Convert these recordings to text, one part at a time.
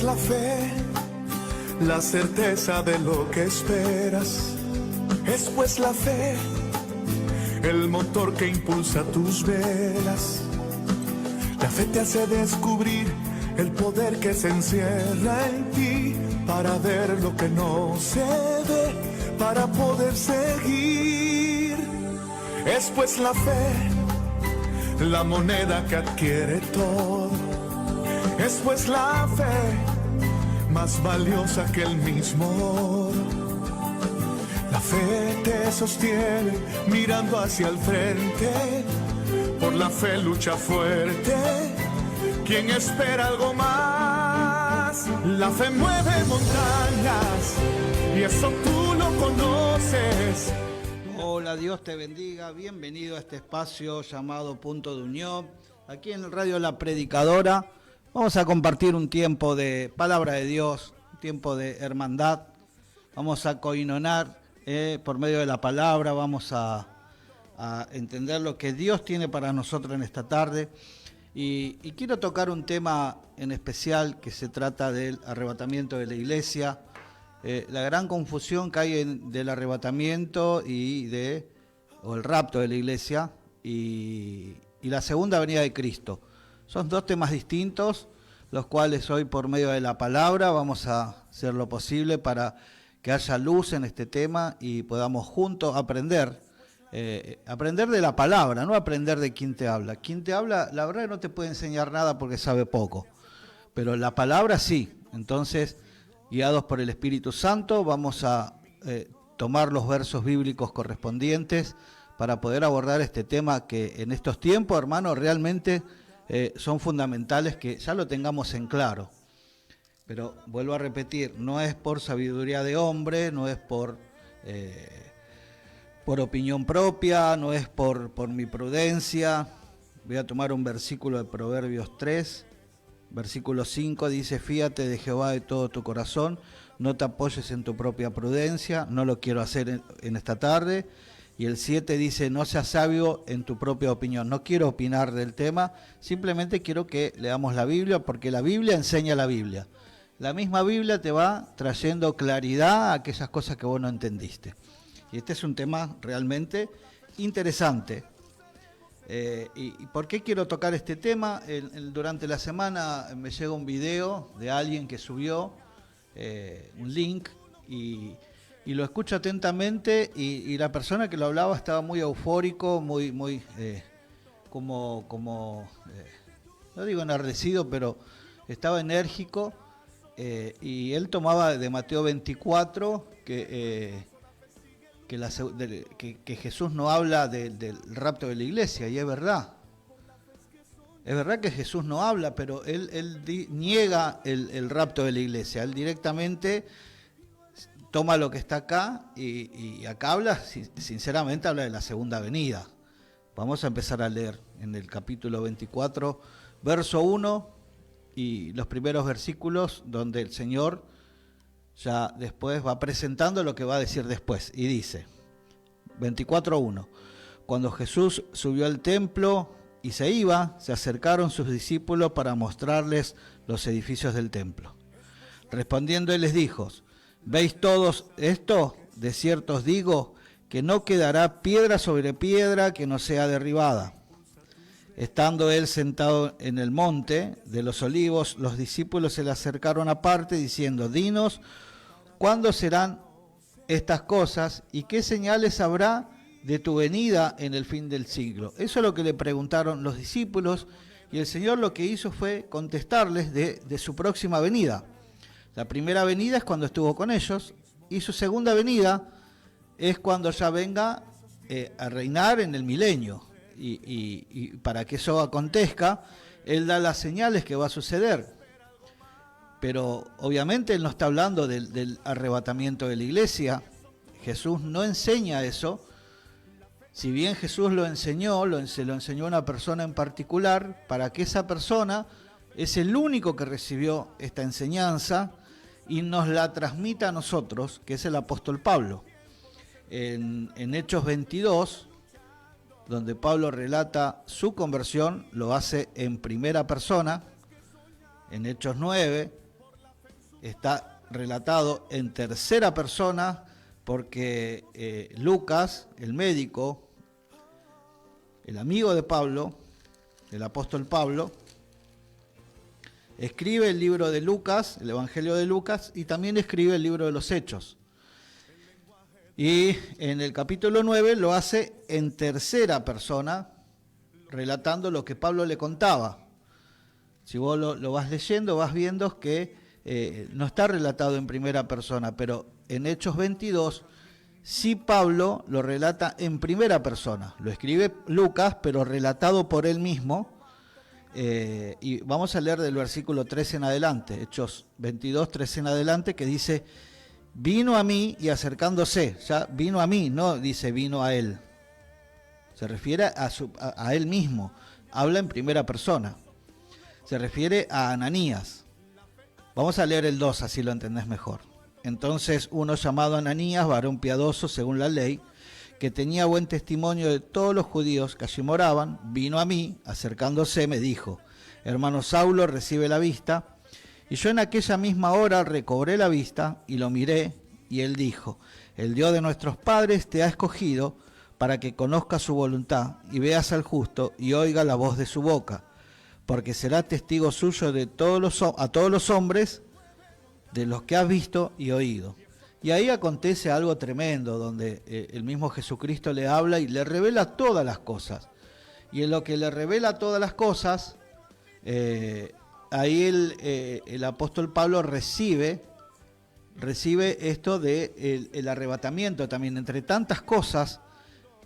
la fe, la certeza de lo que esperas. Es pues la fe, el motor que impulsa tus velas. La fe te hace descubrir el poder que se encierra en ti, para ver lo que no se ve, para poder seguir. Es pues la fe, la moneda que adquiere todo. Es pues la fe, más valiosa que el mismo oro. La fe te sostiene mirando hacia el frente. Por la fe lucha fuerte quien espera algo más. La fe mueve montañas y eso tú lo conoces. Hola, Dios te bendiga. Bienvenido a este espacio llamado Punto de Unión. Aquí en el Radio La Predicadora vamos a compartir un tiempo de palabra de Dios, un tiempo de hermandad. Vamos a coinonar por medio de la palabra. Vamos a entender lo que Dios tiene para nosotros en esta tarde. Y quiero tocar un tema en especial que se trata del arrebatamiento de la iglesia, la gran confusión que hay del arrebatamiento o el rapto de la iglesia y la segunda venida de Cristo. Son dos temas distintos, los cuales hoy por medio de la palabra vamos a hacer lo posible para que haya luz en este tema y podamos juntos aprender de la palabra, no aprender de quién te habla. Quien te habla, la verdad no te puede enseñar nada porque sabe poco, pero la palabra sí. Entonces, guiados por el Espíritu Santo, vamos a tomar los versos bíblicos correspondientes para poder abordar este tema que en estos tiempos, hermanos, realmente son fundamentales que ya lo tengamos en claro. Pero vuelvo a repetir, no es por sabiduría de hombre, no es por opinión propia, no es por mi prudencia. Voy a tomar un versículo de Proverbios 3, versículo 5, dice: fíate de Jehová de todo tu corazón, no te apoyes en tu propia prudencia. No lo quiero hacer en esta tarde. Y el 7 dice: no seas sabio en tu propia opinión. No quiero opinar del tema, simplemente quiero que leamos la Biblia, porque la Biblia enseña la Biblia. La misma Biblia te va trayendo claridad a aquellas cosas que vos no entendiste. Y este es un tema realmente interesante. ¿Y por qué quiero tocar este tema? Durante la semana me llega un video de alguien que subió un link y lo escucho atentamente y la persona que lo hablaba estaba muy eufórico, muy no digo enardecido, pero estaba enérgico, y él tomaba de Mateo 24 que Jesús no habla del rapto de la iglesia, y es verdad. Es verdad que Jesús no habla, pero él niega el rapto de la iglesia. Él directamente toma lo que está acá y acá habla, sinceramente habla de la segunda venida. Vamos a empezar a leer en el capítulo 24, verso 1 y los primeros versículos, donde el Señor ya después va presentando lo que va a decir después, y dice, 24:1, cuando Jesús subió al templo y se iba, se acercaron sus discípulos para mostrarles los edificios del templo. Respondiendo él les dijo: ¿veis todos esto? De cierto os digo que no quedará piedra sobre piedra que no sea derribada. Estando él sentado en el monte de los olivos, los discípulos se le acercaron aparte diciendo: dinos, ¿cuándo serán estas cosas y qué señales habrá de tu venida en el fin del siglo? Eso es lo que le preguntaron los discípulos, y el Señor lo que hizo fue contestarles de su próxima venida. La primera venida es cuando estuvo con ellos, y su segunda venida es cuando ya venga a reinar en el milenio. Y para que eso acontezca, Él da las señales que va a suceder. Pero obviamente Él no está hablando del arrebatamiento de la iglesia. Jesús no enseña eso. Si bien Jesús lo enseñó, se lo enseñó a una persona en particular, para que esa persona es el único que recibió esta enseñanza y nos la transmita a nosotros, que es el apóstol Pablo. En Hechos 22, donde Pablo relata su conversión, lo hace en primera persona. En Hechos 9, está relatado en tercera persona porque Lucas, el médico, el amigo de Pablo, el apóstol Pablo, escribe el libro de Lucas, el Evangelio de Lucas, y también escribe el libro de los Hechos. Y en el capítulo 9 lo hace en tercera persona, relatando lo que Pablo le contaba. Si vos lo vas leyendo, vas viendo que no está relatado en primera persona, pero en Hechos 22 sí Pablo lo relata en primera persona. Lo escribe Lucas, pero relatado por él mismo. Y vamos a leer del versículo 13 en adelante, Hechos 22, 13 en adelante, que dice: vino a mí y acercándose, ya vino a mí, no dice vino a él. Se refiere a él mismo, habla en primera persona. Se refiere a Ananías. Vamos a leer el 2, así lo entendés mejor. Entonces uno llamado Ananías, varón piadoso según la ley, que tenía buen testimonio de todos los judíos que allí moraban, vino a mí, acercándose, me dijo: hermano Saulo, recibe la vista. Y yo en aquella misma hora recobré la vista y lo miré, y él dijo: el Dios de nuestros padres te ha escogido para que conozcas su voluntad y veas al justo y oiga la voz de su boca, porque será testigo suyo a todos los hombres de los que has visto y oído. Y ahí acontece algo tremendo, donde el mismo Jesucristo le habla y le revela todas las cosas. Y en lo que le revela todas las cosas, ahí el apóstol Pablo recibe esto de el arrebatamiento también. Entre tantas cosas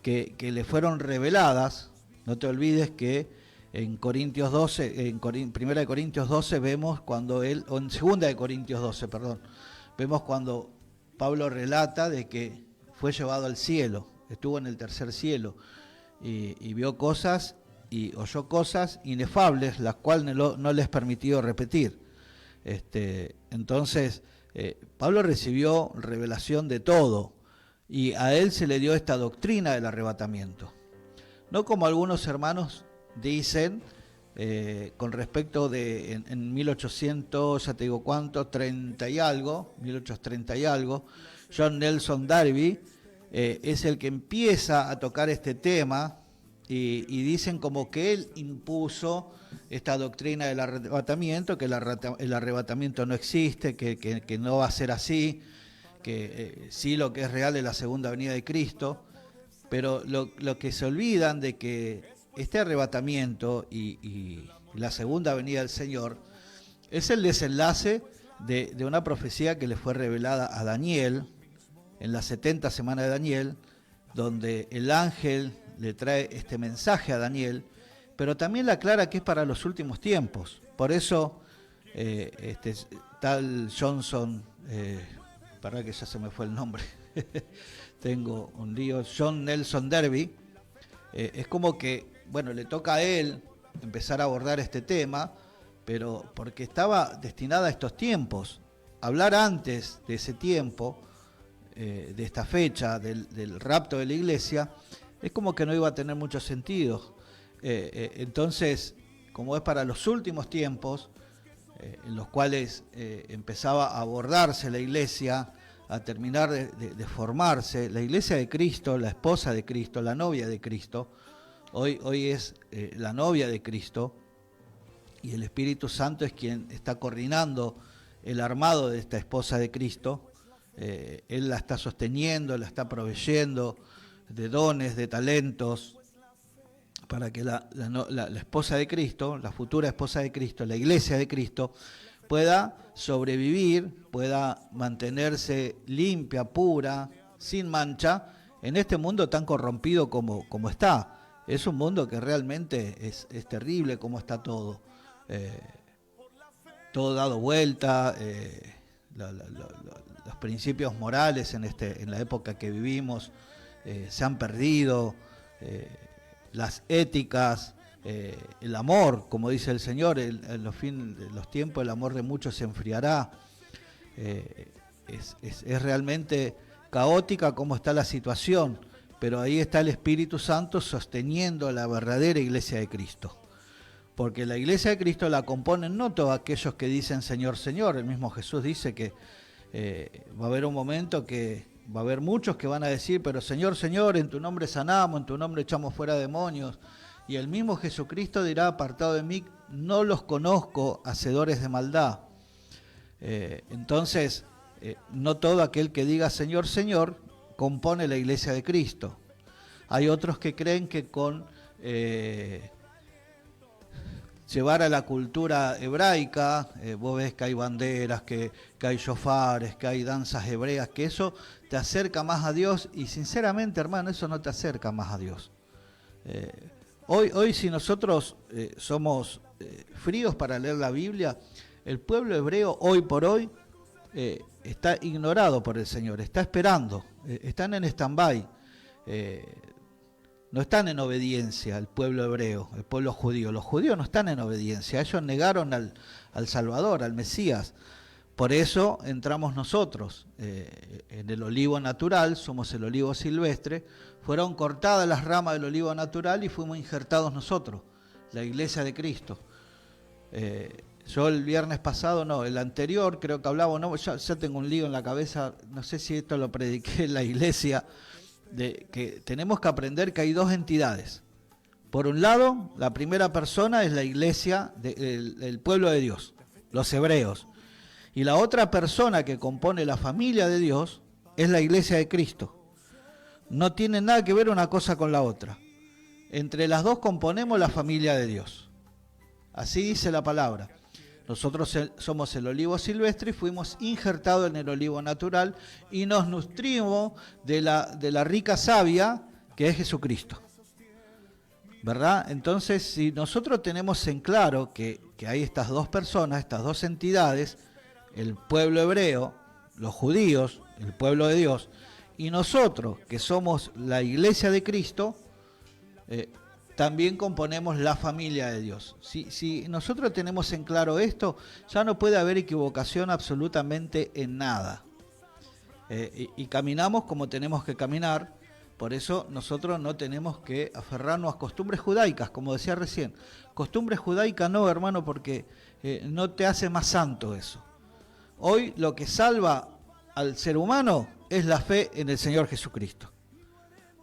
que le fueron reveladas, no te olvides que en Corintios 12, en 1 de Corintios 12 vemos cuando él, o en 2 de Corintios 12, perdón, vemos cuando Pablo relata de que fue llevado al cielo, estuvo en el tercer cielo y vio cosas y oyó cosas inefables, las cuales no les permitió repetir. Entonces, Pablo recibió revelación de todo y a él se le dio esta doctrina del arrebatamiento. No como algunos hermanos dicen con respecto de en 1800, ya te digo cuánto, 30 y algo, 1830 y algo, John Nelson Darby es el que empieza a tocar este tema y dicen como que él impuso esta doctrina del arrebatamiento, que el arrebatamiento no existe, que no va a ser así, que sí lo que es real es la segunda venida de Cristo, pero lo que se olvidan de que este arrebatamiento y la segunda venida del Señor es el desenlace de una profecía que le fue revelada a Daniel en las 70 semanas de Daniel, donde el ángel le trae este mensaje a Daniel, pero también le aclara que es para los últimos tiempos. Por eso tal Johnson, para que ya se me fue el nombre, tengo un lío, John Nelson Darby, es como que, bueno, le toca a él empezar a abordar este tema, pero porque estaba destinada a estos tiempos. Hablar antes de ese tiempo, de esta fecha, del rapto de la iglesia, es como que no iba a tener mucho sentido. Entonces, como es para los últimos tiempos, en los cuales empezaba a abordarse la iglesia, a terminar de formarse, la iglesia de Cristo, la esposa de Cristo, la novia de Cristo, hoy es la novia de Cristo, y el Espíritu Santo es quien está coordinando el armado de esta esposa de Cristo. Él la está sosteniendo, la está proveyendo de dones, de talentos, para que la esposa de Cristo, la futura esposa de Cristo, la iglesia de Cristo, pueda sobrevivir, pueda mantenerse limpia, pura, sin mancha, en este mundo tan corrompido como está. Es un mundo que realmente es terrible como está todo. Todo dado vuelta, los principios morales en la época que vivimos se han perdido, las éticas, el amor, como dice el Señor, en los fines de los tiempos el amor de muchos se enfriará. Es realmente caótica como está la situación, pero ahí está el Espíritu Santo sosteniendo la verdadera iglesia de Cristo. porque la iglesia de Cristo la componen no todos aquellos que dicen Señor, Señor. El mismo Jesús dice que va a haber un momento que va a haber muchos que van a decir, pero Señor, Señor, en tu nombre sanamos, en tu nombre echamos fuera demonios. Y el mismo Jesucristo dirá, apartado de mí, no los conozco, hacedores de maldad. Entonces, no todo aquel que diga Señor, Señor, compone la iglesia de Cristo. Hay otros que creen que con llevar a la cultura hebraica, vos ves que hay banderas, que hay shofares, que hay danzas hebreas, que eso te acerca más a Dios, y sinceramente, hermano, eso no te acerca más a Dios. Hoy si nosotros somos fríos para leer la Biblia, el pueblo hebreo hoy por hoy está ignorado por el Señor, está esperando, están en stand-by. No están en obediencia el pueblo hebreo, el pueblo judío. Los judíos no están en obediencia, ellos negaron al Salvador, al Mesías. Por eso entramos nosotros en el olivo natural, somos el olivo silvestre. Fueron cortadas las ramas del olivo natural y fuimos injertados nosotros, la iglesia de Cristo. Yo el viernes pasado, no, el anterior creo que hablaba, no, ya tengo un lío en la cabeza, no sé si esto lo prediqué en la iglesia, de que tenemos que aprender que hay dos entidades. Por un lado, la primera persona es la iglesia del pueblo de Dios, los hebreos. Y la otra persona que compone la familia de Dios es la iglesia de Cristo. No tiene nada que ver una cosa con la otra. Entre las dos componemos la familia de Dios. Así dice la palabra. Nosotros somos el olivo silvestre y fuimos injertados en el olivo natural y nos nutrimos de la rica savia que es Jesucristo. ¿Verdad? Entonces, si nosotros tenemos en claro que hay estas dos personas, estas dos entidades, el pueblo hebreo, los judíos, el pueblo de Dios, y nosotros, que somos la iglesia de Cristo, también componemos la familia de Dios. Si nosotros tenemos en claro esto, ya no puede haber equivocación absolutamente en nada. Y caminamos como tenemos que caminar. Por eso nosotros no tenemos que aferrarnos a costumbres judaicas, como decía recién. Costumbres judaicas no, hermano, porque no te hace más santo eso. Hoy lo que salva al ser humano es la fe en el Señor Jesucristo.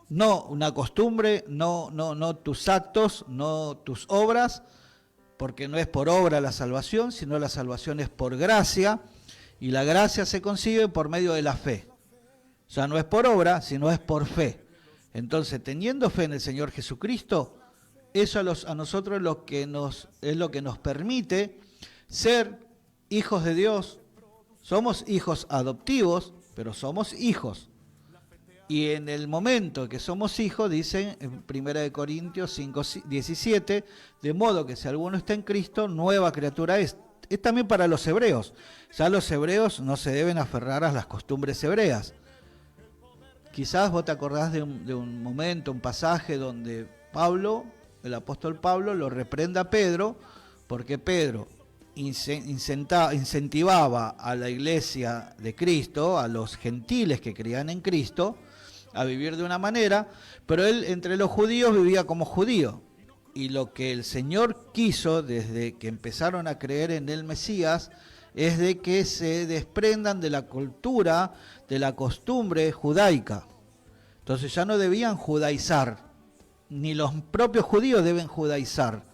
No una costumbre, no tus actos, no tus obras, porque no es por obra la salvación, sino la salvación es por gracia, y la gracia se consigue por medio de la fe. O sea, no es por obra, sino es por fe. Entonces, teniendo fe en el Señor Jesucristo, eso a nosotros es lo que nos permite ser hijos de Dios. Somos hijos adoptivos, pero somos hijos. Y en el momento que somos hijos, dicen en 1 Corintios 5:17, de modo que si alguno está en Cristo, nueva criatura es. Es también para los hebreos. Ya los hebreos no se deben aferrar a las costumbres hebreas. Quizás vos te acordás de un momento, un pasaje donde Pablo, el apóstol Pablo, lo reprenda a Pedro, porque Pedro incentivaba a la iglesia de Cristo, a los gentiles que creían en Cristo, a vivir de una manera, pero él entre los judíos vivía como judío. Y lo que el Señor quiso desde que empezaron a creer en el Mesías es de que se desprendan de la cultura, de la costumbre judaica. Entonces ya no debían judaizar, ni los propios judíos deben judaizar.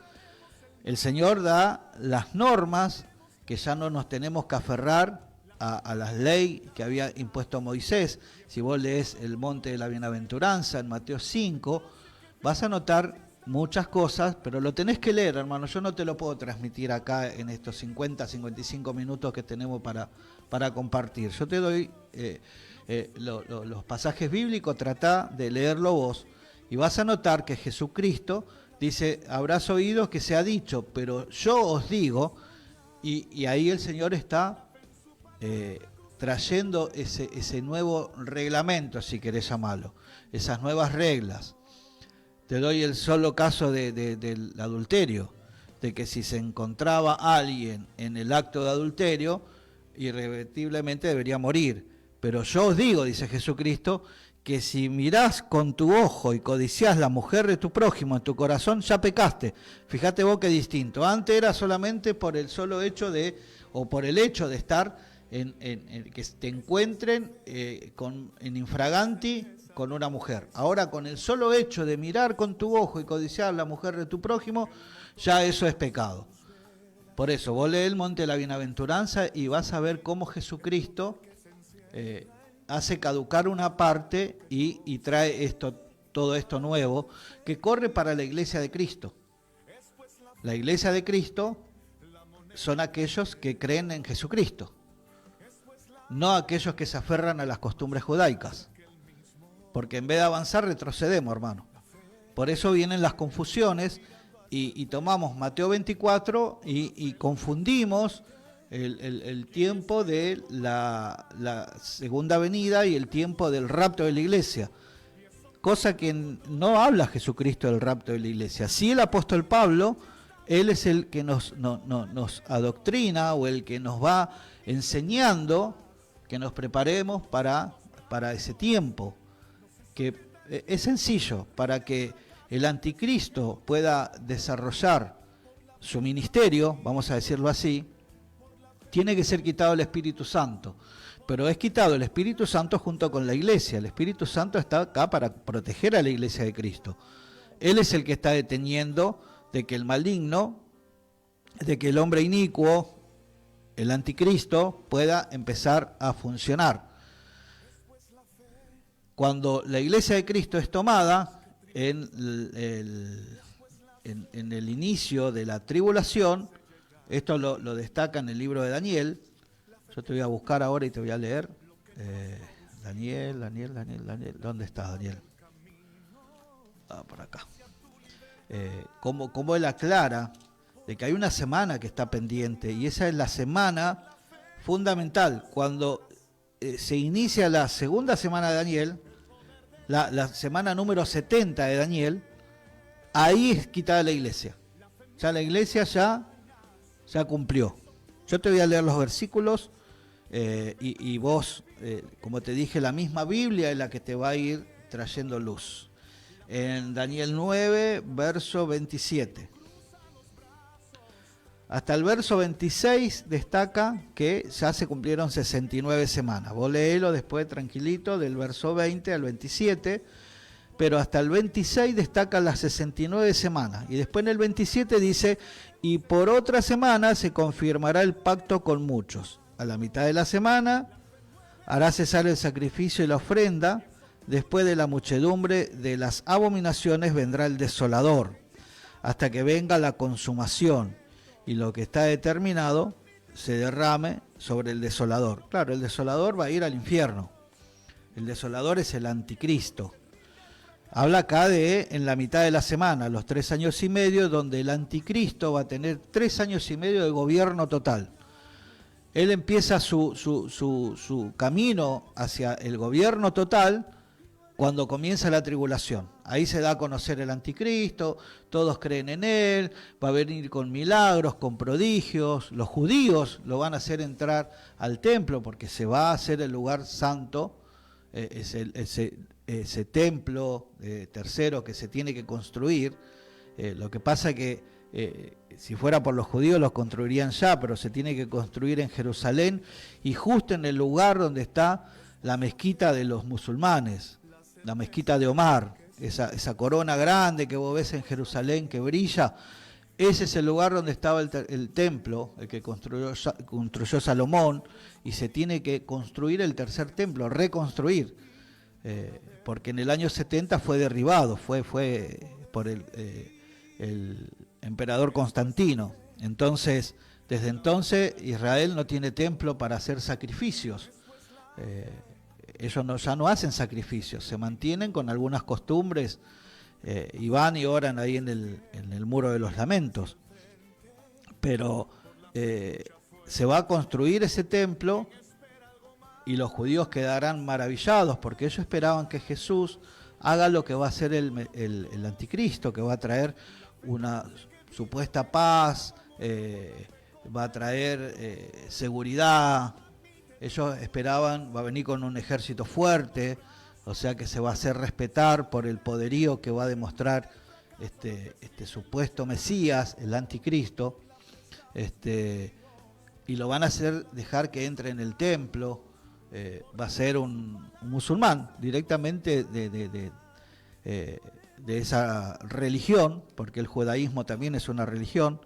El Señor da las normas que ya no nos tenemos que aferrar a las leyes que había impuesto Moisés. Si vos lees el Monte de la Bienaventuranza en Mateo 5, vas a notar muchas cosas, pero lo tenés que leer, hermano. Yo no te lo puedo transmitir acá en estos 55 minutos que tenemos para compartir. Yo te doy los pasajes bíblicos, trata de leerlo vos, y vas a notar que Jesucristo dice, habrás oído que se ha dicho, pero yo os digo, y ahí el Señor está trayendo ese nuevo reglamento, si querés llamarlo, esas nuevas reglas. Te doy el solo caso del adulterio, de que si se encontraba alguien en el acto de adulterio, irrevertiblemente debería morir. Pero yo os digo, dice Jesucristo, que si mirás con tu ojo y codiciás la mujer de tu prójimo en tu corazón, ya pecaste. Fíjate vos qué distinto. Antes era solamente por el solo hecho de, o por el hecho de estar en que te encuentren en infraganti con una mujer. Ahora con el solo hecho de mirar con tu ojo y codiciar la mujer de tu prójimo, ya eso es pecado. Por eso, vos lees el Monte de la Bienaventuranza y vas a ver cómo Jesucristo hace caducar una parte y trae todo esto nuevo que corre para la iglesia de Cristo. La iglesia de Cristo son aquellos que creen en Jesucristo, no aquellos que se aferran a las costumbres judaicas, porque en vez de avanzar retrocedemos, hermano. Por eso vienen las confusiones y tomamos Mateo 24 y confundimos el tiempo de la segunda venida y el tiempo del rapto de la iglesia, cosa que no habla Jesucristo del rapto de la iglesia. Sí, el apóstol Pablo, él es el que nos adoctrina, o el que nos va enseñando que nos preparemos para ese tiempo, que es sencillo. Para que el anticristo pueda desarrollar su ministerio, vamos a decirlo así, tiene que ser quitado el Espíritu Santo, pero es quitado el Espíritu Santo junto con la iglesia. El Espíritu Santo está acá para proteger a la iglesia de Cristo. Él es el que está deteniendo de que el maligno, de que el hombre inicuo, el anticristo, pueda empezar a funcionar. Cuando la iglesia de Cristo es tomada en el inicio de la tribulación, esto lo destaca en el libro de Daniel. Yo te voy a buscar ahora y te voy a leer. Daniel. ¿Dónde está Daniel? Por acá. Como él aclara de que hay una semana que está pendiente, y esa es la semana fundamental. Cuando se inicia la segunda semana de Daniel, la semana número 70 de Daniel, ahí es quitada la iglesia. Ya la iglesia ya cumplió. Yo te voy a leer los versículos y vos, como te dije, la misma Biblia es la que te va a ir trayendo luz. En Daniel 9, verso 27. Hasta el verso 26 destaca que ya se cumplieron 69 semanas. Vos léelo después tranquilito, del verso 20 al 27, pero hasta el 26 destacan las 69 semanas. Y después en el 27 dice: y por otra semana se confirmará el pacto con muchos. A la mitad de la semana hará cesar el sacrificio y la ofrenda. Después de la muchedumbre de las abominaciones vendrá el desolador, hasta que venga la consumación, y lo que está determinado se derrame sobre el desolador. Claro, el desolador va a ir al infierno. El desolador es el anticristo. Habla acá de en la mitad de la semana, los 3 años y medio, donde el anticristo va a tener 3 años y medio de gobierno total. Él empieza su camino hacia el gobierno total cuando comienza la tribulación. Ahí se da a conocer el anticristo, todos creen en él, va a venir con milagros, con prodigios. Los judíos lo van a hacer entrar al templo porque se va a hacer el lugar santo, ese templo tercero que se tiene que construir. Lo que pasa es que si fuera por los judíos los construirían ya, pero se tiene que construir en Jerusalén, y justo en el lugar donde está la mezquita de los musulmanes, la mezquita de Omar, esa corona grande que vos ves en Jerusalén que brilla. Ese es el lugar donde estaba el templo, el que construyó Salomón, y se tiene que construir el tercer templo, reconstruir, porque en el año 70 fue derribado, fue por el emperador Constantino. Entonces, desde entonces Israel no tiene templo para hacer sacrificios. Ellos ya no hacen sacrificios, se mantienen con algunas costumbres, y van y oran ahí en el muro de los lamentos. Pero se va a construir ese templo y los judíos quedarán maravillados, porque ellos esperaban que Jesús haga lo que va a hacer el anticristo, que va a traer una supuesta paz, va a traer seguridad. Ellos esperaban, va a venir con un ejército fuerte, o sea que se va a hacer respetar por el poderío que va a demostrar este supuesto Mesías, el anticristo, y lo van a hacer dejar que entre en el templo. Va a ser un musulmán directamente de esa religión, porque el judaísmo también es una religión.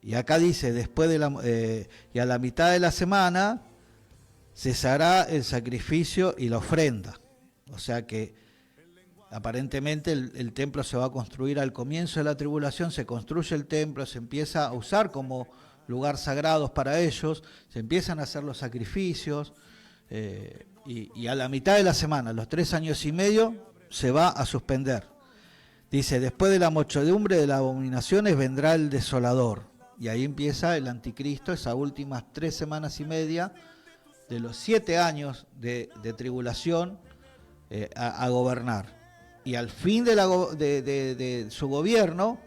Y acá dice, después y a la mitad de la semana cesará el sacrificio y la ofrenda. O sea que aparentemente el templo se va a construir al comienzo de la tribulación, se construye el templo, se empieza a usar como lugar sagrado para ellos, se empiezan a hacer los sacrificios, y a la mitad de la semana, los 3 años y medio, se va a suspender. Dice, después de la muchedumbre de las abominaciones vendrá el desolador. Y ahí empieza el anticristo, esas últimas 3 semanas y media de los 7 años de tribulación, a gobernar. Y al fin de su gobierno,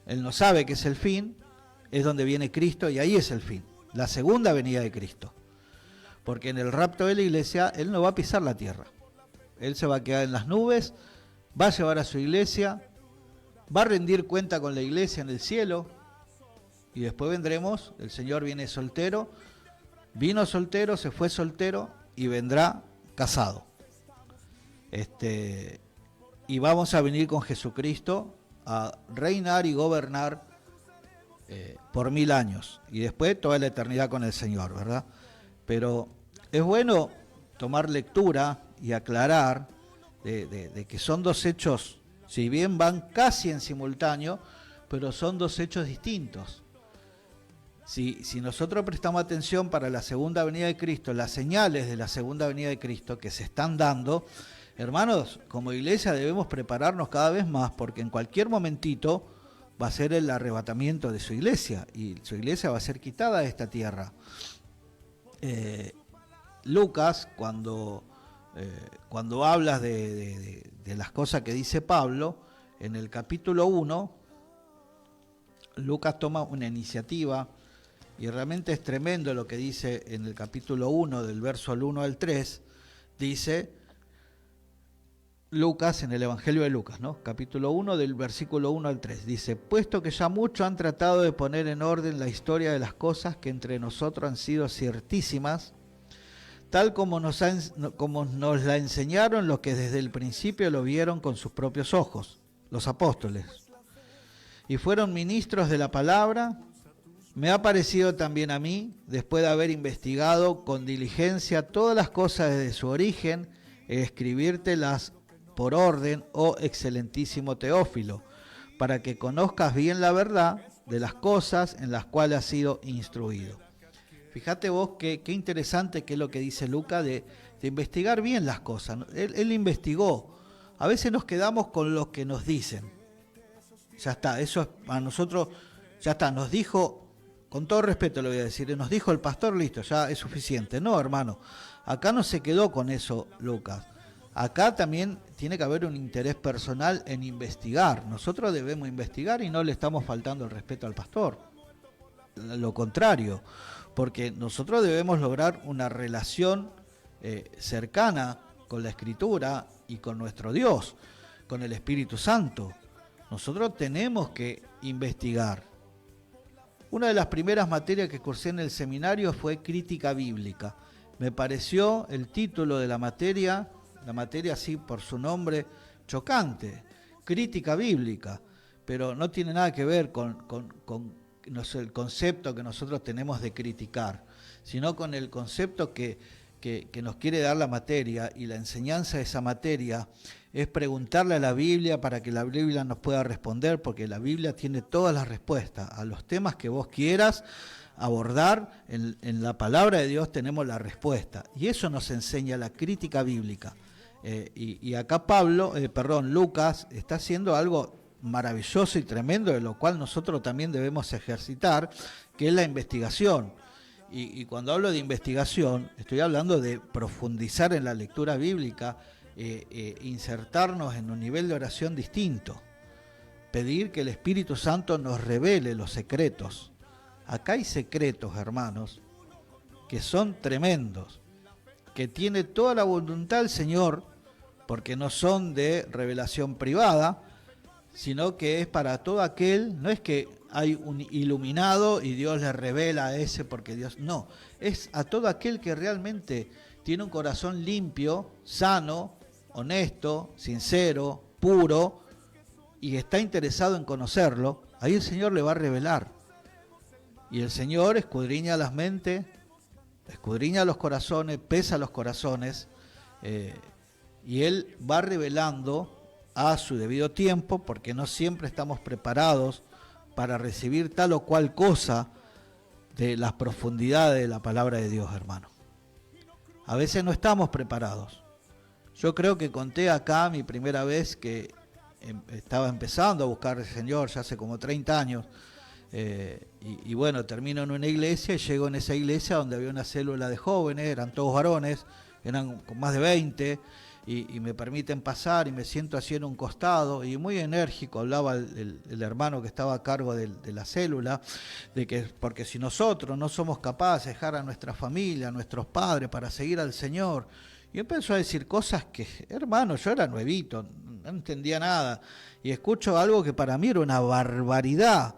él no sabe que es el fin, es donde viene Cristo, y ahí es el fin, la segunda venida de Cristo. Porque en el rapto de la iglesia, él no va a pisar la tierra. Él se va a quedar en las nubes, va a llevar a su iglesia, va a rendir cuenta con la iglesia en el cielo, y después vendremos, el Señor viene soltero, vino soltero, se fue soltero, y vendrá casado. Y vamos a venir con Jesucristo a reinar y gobernar por 1000 años, y después toda la eternidad con el Señor, ¿verdad? Pero es bueno tomar lectura y aclarar de que son 2 hechos, si bien van casi en simultáneo, pero son 2 hechos distintos. Si nosotros prestamos atención para la segunda venida de Cristo, las señales de la segunda venida de Cristo que se están dando, hermanos, como iglesia debemos prepararnos cada vez más, porque en cualquier momentito va a ser el arrebatamiento de su iglesia, y su iglesia va a ser quitada de esta tierra. Lucas, cuando hablas de las cosas que dice Pablo, en el capítulo 1, Lucas toma una iniciativa, y realmente es tremendo lo que dice en el capítulo 1, del verso al 1 al 3, dice Lucas, en el Evangelio de Lucas, ¿no? Capítulo 1, del versículo 1 al 3, dice, puesto que ya mucho han tratado de poner en orden la historia de las cosas que entre nosotros han sido ciertísimas, tal como nos la enseñaron los que desde el principio lo vieron con sus propios ojos, los apóstoles, y fueron ministros de la palabra, me ha parecido también a mí, después de haber investigado con diligencia todas las cosas desde su origen, escribírtelas por orden, oh excelentísimo Teófilo, para que conozcas bien la verdad de las cosas en las cuales has sido instruido. Fíjate vos qué interesante que es lo que dice Lucas de investigar bien las cosas. Él investigó. A veces nos quedamos con lo que nos dicen. Ya está, eso es a nosotros, ya está, nos dijo, con todo respeto lo voy a decir, nos dijo el pastor, listo, ya es suficiente. No, hermano, acá no se quedó con eso Lucas. Acá también tiene que haber un interés personal en investigar. Nosotros debemos investigar y no le estamos faltando el respeto al pastor. Lo contrario, porque nosotros debemos lograr una relación cercana con la Escritura y con nuestro Dios, con el Espíritu Santo. Nosotros tenemos que investigar. Una de las primeras materias que cursé en el seminario fue crítica bíblica. Me pareció el título de la materia así por su nombre, chocante, crítica bíblica, pero no tiene nada que ver con el concepto que nosotros tenemos de criticar, sino con el concepto que nos quiere dar la materia, y la enseñanza de esa materia es preguntarle a la Biblia para que la Biblia nos pueda responder, porque la Biblia tiene todas las respuestas a los temas que vos quieras abordar. En la palabra de Dios tenemos la respuesta, y eso nos enseña la crítica bíblica. Y acá Lucas está haciendo algo maravilloso y tremendo, de lo cual nosotros también debemos ejercitar, que es la investigación. Y cuando hablo de investigación, estoy hablando de profundizar en la lectura bíblica, insertarnos en un nivel de oración distinto, pedir que el Espíritu Santo nos revele los secretos. Acá hay secretos, hermanos, que son tremendos, que tiene toda la voluntad del Señor, porque no son de revelación privada, sino que es para todo aquel, no es que hay un iluminado y Dios le revela a ese porque Dios, no, es a todo aquel que realmente tiene un corazón limpio, sano, honesto, sincero, puro, y está interesado en conocerlo, ahí el Señor le va a revelar. Y el Señor escudriña las mentes, escudriña los corazones, pesa los corazones, y Él va revelando a su debido tiempo, porque no siempre estamos preparados para recibir tal o cual cosa de las profundidades de la palabra de Dios, hermano. A veces no estamos preparados. Yo creo que conté acá mi primera vez que estaba empezando a buscar al Señor, ya hace como 30 años, y bueno, termino en una iglesia y llego en esa iglesia donde había una célula de jóvenes, eran todos varones, eran con más de 20, y me permiten pasar y me siento así en un costado y muy enérgico hablaba el hermano que estaba a cargo de la célula, de que porque si nosotros no somos capaces de dejar a nuestra familia, a nuestros padres para seguir al Señor, y empezó a decir cosas que, hermano, yo era nuevito, no entendía nada, y escucho algo que para mí era una barbaridad.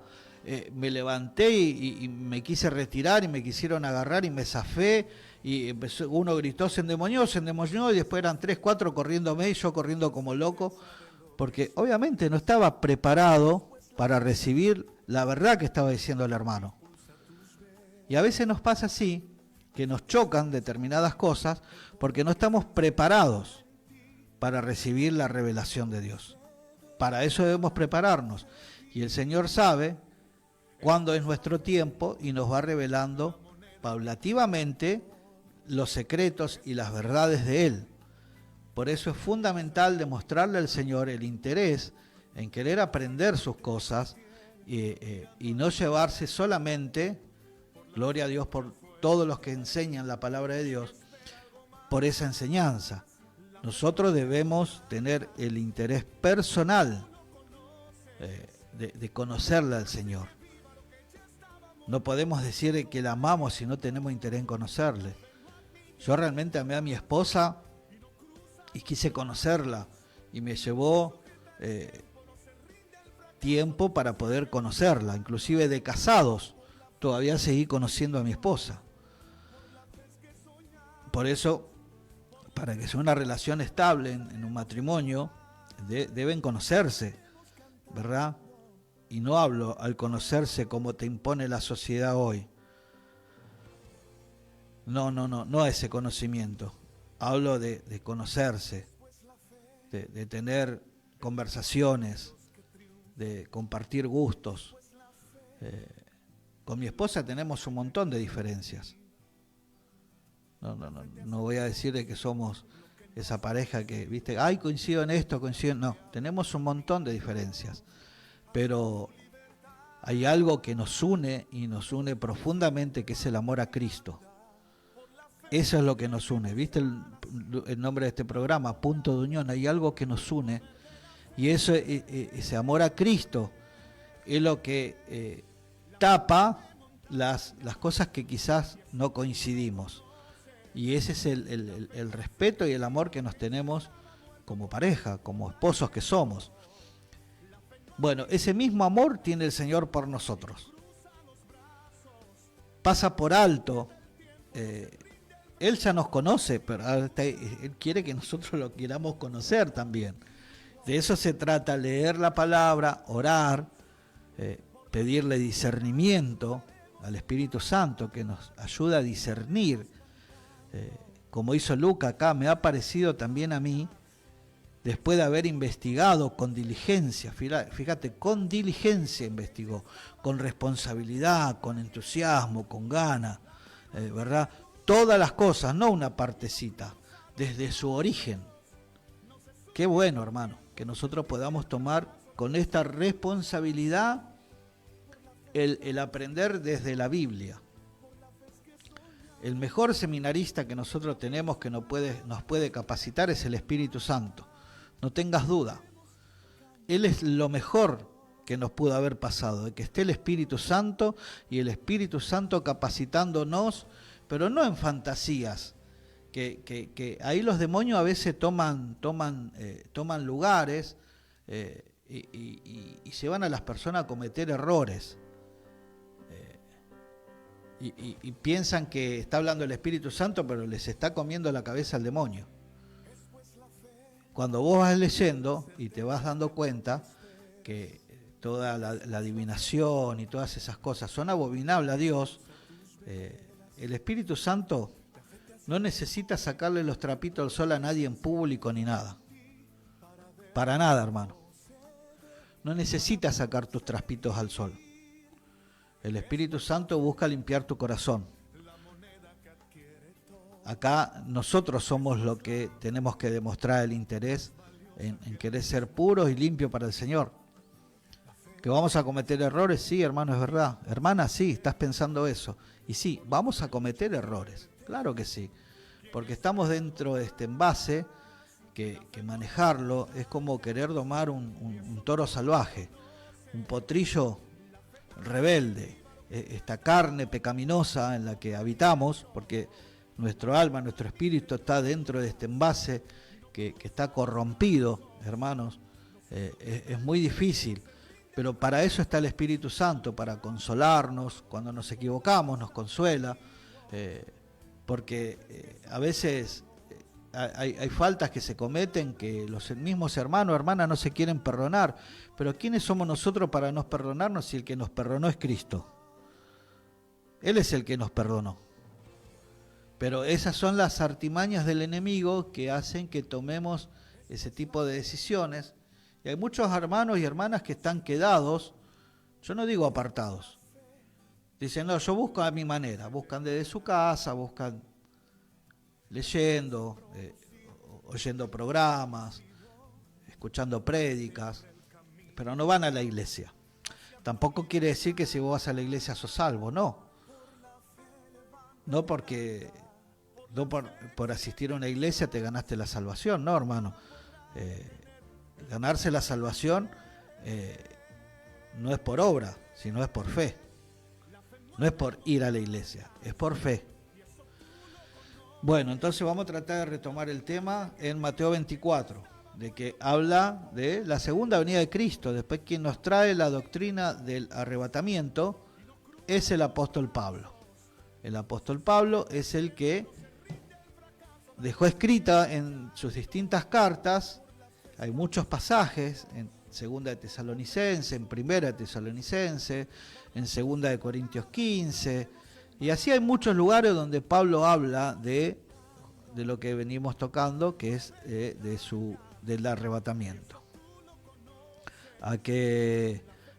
Me levanté y me quise retirar y me quisieron agarrar y me zafé, y empezó, uno gritó, se endemonió, y después eran 3, 4 corriéndome y yo corriendo como loco, porque obviamente no estaba preparado para recibir la verdad que estaba diciendo el hermano. Y a veces nos pasa así, que nos chocan determinadas cosas porque no estamos preparados para recibir la revelación de Dios. Para eso debemos prepararnos, y el Señor sabe cuándo es nuestro tiempo y nos va revelando paulativamente los secretos y las verdades de Él. Por eso es fundamental demostrarle al Señor el interés en querer aprender sus cosas y no llevarse solamente, gloria a Dios por todos los que enseñan la palabra de Dios, por esa enseñanza. Nosotros debemos tener el interés personal de conocerle al Señor. No podemos decir que la amamos si no tenemos interés en conocerle. Yo realmente amé a mi esposa y quise conocerla, y me llevó tiempo para poder conocerla, inclusive de casados todavía seguí conociendo a mi esposa. Por eso, para que sea una relación estable en un matrimonio, deben conocerse, ¿verdad? Y no hablo al conocerse como te impone la sociedad hoy. No a ese conocimiento. Hablo de conocerse, de tener conversaciones, de compartir gustos. Con mi esposa tenemos un montón de diferencias. No voy a decir de que somos esa pareja que, viste, ay, coincido en esto, coincido en... No, tenemos un montón de diferencias. Pero hay algo que nos une y nos une profundamente, que es el amor a Cristo. Eso es lo que nos une. ¿Viste el nombre de este programa? Punto de Unión. Hay algo que nos une, y eso, ese amor a Cristo es lo que tapa las cosas que quizás no coincidimos. Y ese es el respeto y el amor que nos tenemos como pareja, como esposos que somos. Bueno, ese mismo amor tiene el Señor por nosotros. Pasa por alto. Él ya nos conoce, pero Él quiere que nosotros lo queramos conocer también. De eso se trata, leer la palabra, orar, pedirle discernimiento al Espíritu Santo que nos ayuda a discernir. Como hizo Lucas acá, me ha parecido también a mí, después de haber investigado con diligencia, fíjate, con diligencia investigó, con responsabilidad, con entusiasmo, con gana, ¿verdad? Todas las cosas, no una partecita, desde su origen. Qué bueno, hermano, que nosotros podamos tomar con esta responsabilidad el aprender desde la Biblia. El mejor seminarista que nosotros tenemos que nos puede capacitar es el Espíritu Santo. No tengas duda. Él es lo mejor que nos pudo haber pasado, de que esté el Espíritu Santo y el Espíritu Santo capacitándonos, pero no en fantasías, que ahí los demonios a veces toman lugares y llevan a las personas a cometer errores. Y piensan que está hablando el Espíritu Santo, pero les está comiendo la cabeza al demonio. Cuando vos vas leyendo y te vas dando cuenta que toda la adivinación y todas esas cosas son abominables a Dios, el Espíritu Santo no necesita sacarle los trapitos al sol a nadie en público ni nada. Para nada, hermano. No necesita sacar tus trapitos al sol. El Espíritu Santo busca limpiar tu corazón. Acá nosotros somos los que tenemos que demostrar el interés en querer ser puros y limpios para el Señor. ¿Que vamos a cometer errores? Sí, hermano, es verdad. Hermana, sí, estás pensando eso. Y sí, vamos a cometer errores. Claro que sí. Porque estamos dentro de este envase que manejarlo es como querer domar un toro salvaje, un potrillo rebelde, esta carne pecaminosa en la que habitamos, porque nuestro alma, nuestro espíritu está dentro de este envase que está corrompido, hermanos. Es muy difícil, pero para eso está el Espíritu Santo, para consolarnos. Cuando nos equivocamos nos consuela, porque a veces hay faltas que se cometen que los mismos hermanos o hermanas no se quieren perdonar. Pero ¿quiénes somos nosotros para no perdonarnos si el que nos perdonó es Cristo? Él es el que nos perdonó. Pero esas son las artimañas del enemigo que hacen que tomemos ese tipo de decisiones. Y hay muchos hermanos y hermanas que están quedados, yo no digo apartados. Dicen, no, yo busco a mi manera. Buscan desde su casa, buscan leyendo, oyendo programas, escuchando prédicas, pero no van a la iglesia. Tampoco quiere decir que si vos vas a la iglesia sos salvo, no. No porque por asistir a una iglesia te ganaste la salvación, no, hermano. Ganarse la salvación no es por obra, sino es por fe. No es por ir a la iglesia, es por fe. Bueno, entonces vamos a tratar de retomar el tema en Mateo 24, de que habla de la segunda venida de Cristo. Después quien nos trae la doctrina del arrebatamiento es el apóstol Pablo. El apóstol Pablo es el que dejó escrita en sus distintas cartas, hay muchos pasajes, en segunda de Tesalonicense, en primera de Tesalonicense, en segunda de Corintios 15, y así hay muchos lugares donde Pablo habla de lo que venimos tocando, que es del arrebatamiento.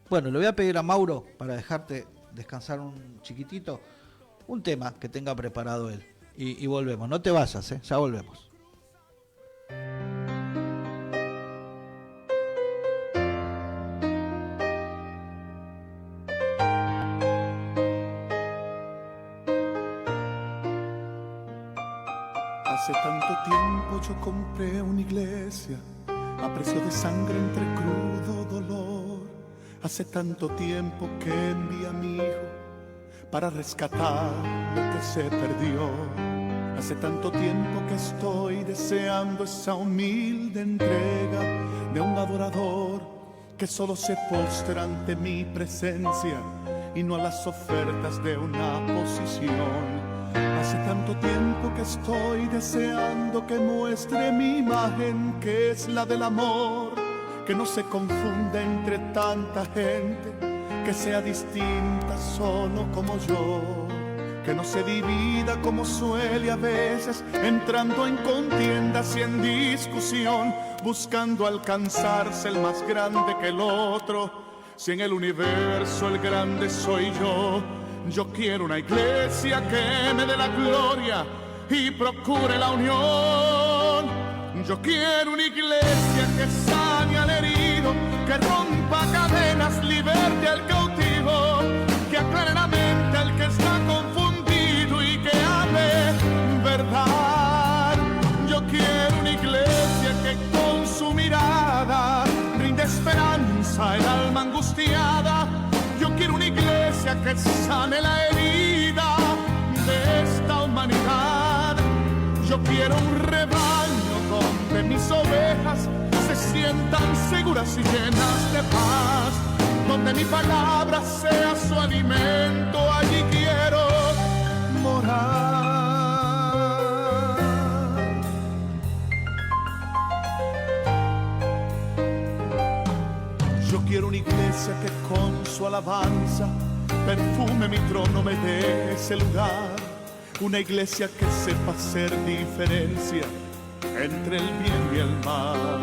Bueno, le voy a pedir a Mauro, para dejarte descansar un chiquitito, un tema que tenga preparado él. Y volvemos, no te vayas, ya volvemos. Hace tanto tiempo yo compré una iglesia a precio de sangre entre crudo dolor. Hace tanto tiempo que envié a mi hijo para rescatar lo que se perdió. Hace tanto tiempo que estoy deseando esa humilde entrega de un adorador que solo se postra ante mi presencia y no a las ofertas de una posición. Hace tanto tiempo que estoy deseando que muestre mi imagen, que es la del amor, que no se confunda entre tanta gente, que sea distinta solo como yo, que no se divida como suele a veces, entrando en contiendas y en discusión, buscando alcanzarse el más grande que el otro. Si en el universo el grande soy yo, yo quiero una iglesia que me dé la gloria y procure la unión. Yo quiero una iglesia que sane al herido, que rompa cadenas, liberte al cautivo, que aclare la mente al que está confundido y que ame verdad. Yo quiero una iglesia que con su mirada brinde esperanza al alma angustiada. Yo quiero una iglesia que sane la herida de esta humanidad. Yo quiero un rebaño donde mis ovejas se sientan seguras y llenas de paz, donde mi palabra sea su alimento, allí quiero morar. Yo quiero una iglesia que con su alabanza perfume mi trono, me dé ese lugar. Una iglesia que sepa hacer diferencia entre el bien y el mal.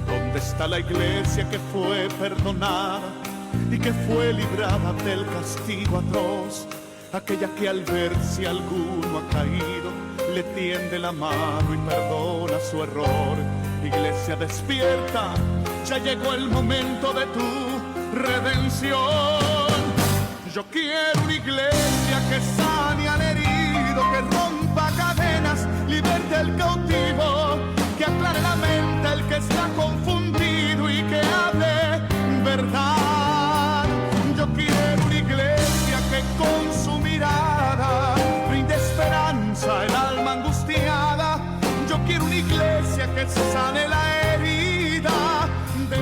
¿Dónde está la iglesia que fue perdonada y que fue librada del castigo atroz? Aquella que al ver si alguno ha caído le tiende la mano y perdona su error. Iglesia despierta, ya llegó el momento de tu redención. Yo quiero una iglesia que sane al herido, que rompa cadenas, liberte al cautivo, que aclare la mente al que está confundido y que hable verdad. Yo quiero una iglesia que con su mirada brinde esperanza al alma angustiada. Yo quiero una iglesia que sane la herida.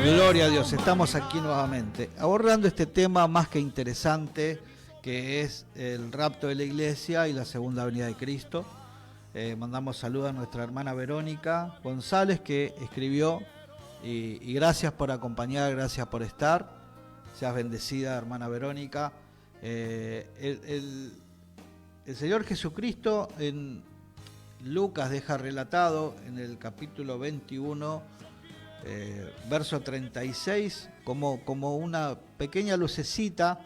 Gloria a Dios, estamos aquí nuevamente abordando este tema más que interesante, que es el rapto de la iglesia y la segunda venida de Cristo. Mandamos saludos a nuestra hermana Verónica González, que escribió, y gracias por acompañar, gracias por estar. Seas bendecida, hermana Verónica. El Señor Jesucristo en Lucas deja relatado en el capítulo 21, verso 36, como una pequeña lucecita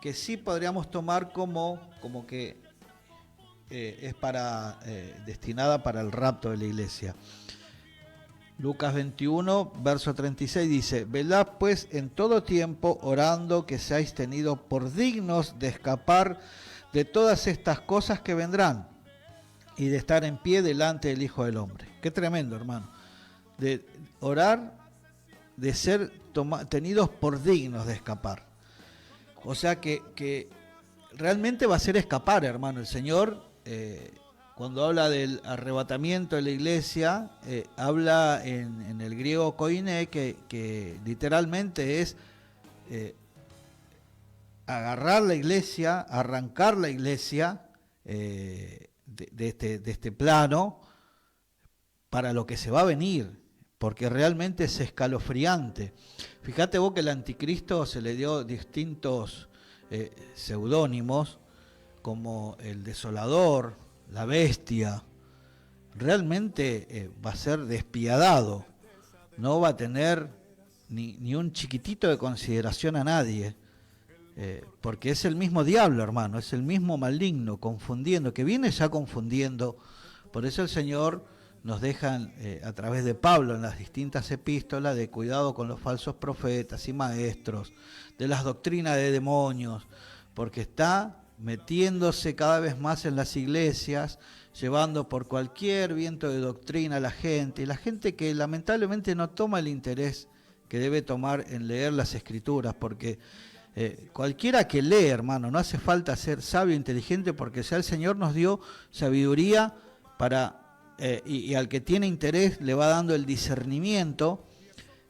que sí podríamos tomar como que es destinada para el rapto de la iglesia. Lucas 21, verso 36 dice: velad pues en todo tiempo, orando que seáis tenidos por dignos de escapar de todas estas cosas que vendrán y de estar en pie delante del Hijo del Hombre. Qué tremendo, hermano. De orar, de ser tenidos por dignos de escapar. O sea que realmente va a ser escapar, hermano. El Señor, cuando habla del arrebatamiento de la iglesia, habla en el griego koine, que literalmente es agarrar la iglesia, arrancar la iglesia de este plano para lo que se va a venir, porque realmente es escalofriante. Fíjate vos que el anticristo se le dio distintos seudónimos, como el desolador, la bestia. Realmente va a ser despiadado, no va a tener ni un chiquitito de consideración a nadie, porque es el mismo diablo, hermano, es el mismo maligno, confundiendo, que viene ya confundiendo. Por eso el Señor nos deja a través de Pablo en las distintas epístolas de cuidado con los falsos profetas y maestros, de las doctrinas de demonios, porque está metiéndose cada vez más en las iglesias, llevando por cualquier viento de doctrina a la gente, y la gente que lamentablemente no toma el interés que debe tomar en leer las Escrituras, porque cualquiera que lee, hermano, no hace falta ser sabio e inteligente, porque ya el Señor nos dio sabiduría para... y al que tiene interés le va dando el discernimiento